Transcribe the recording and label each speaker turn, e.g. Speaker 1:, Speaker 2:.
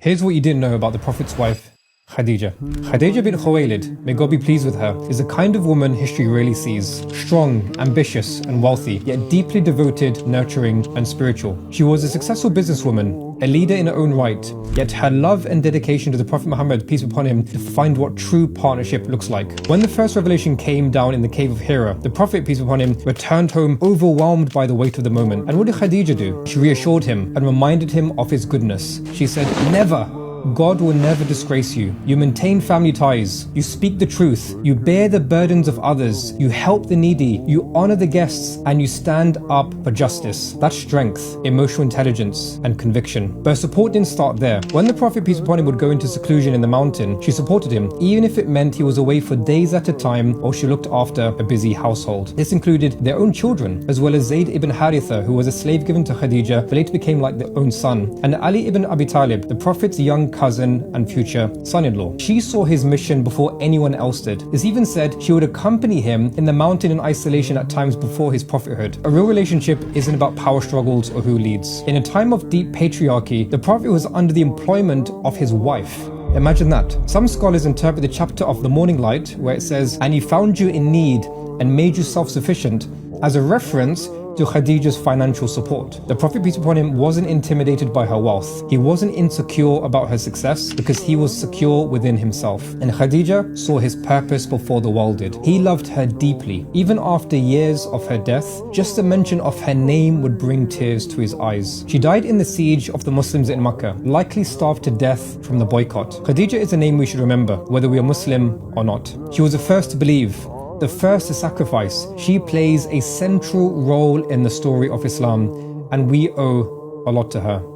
Speaker 1: Here's what you didn't know about the Prophet's wife, Khadija. Khadija bint Khuwaylid, may God be pleased with her, is the kind of woman history rarely sees. Strong, ambitious and wealthy, yet deeply devoted, nurturing and spiritual. She was a successful businesswoman, a leader in her own right, yet her love and dedication to the Prophet Muhammad, peace be upon him, defined what true partnership looks like. When the first revelation came down in the cave of Hira, the Prophet, peace be upon him, returned home overwhelmed by the weight of the moment. And what did Khadija do? She reassured him and reminded him of his goodness. She said, "Never. God will never disgrace you. You maintain family ties. You speak the truth. You bear the burdens of others. You help the needy. You honor the guests. And you stand up for justice." That's strength, emotional intelligence, and conviction. But her support didn't start there. When the Prophet, peace be upon him, would go into seclusion in the mountain, she supported him, even if it meant he was away for days at a time or she looked after a busy household. This included their own children, as well as Zayd ibn Haritha, who was a slave given to Khadija, but later became like their own son, and Ali ibn Abi Talib, the Prophet's young cousin and future son-in-law. She saw his mission before anyone else did. It's even said she would accompany him in the mountain in isolation at times before his prophethood. A real relationship isn't about power struggles or who leads. In a time of deep patriarchy, the Prophet was under the employment of his wife. Imagine that. Some scholars interpret the chapter of the morning light, where it says, "And he found you in need and made you self-sufficient," as a reference to Khadija's financial support. The Prophet, peace be upon him, wasn't intimidated by her wealth. He wasn't insecure about her success because he was secure within himself. And Khadija saw his purpose before the world did. He loved her deeply. Even after years of her death, just the mention of her name would bring tears to his eyes. She died in the siege of the Muslims in Makkah, likely starved to death from the boycott. Khadija is a name we should remember, whether we are Muslim or not. She was the first to believe, the first to sacrifice. She plays a central role in the story of Islam, and we owe a lot to her.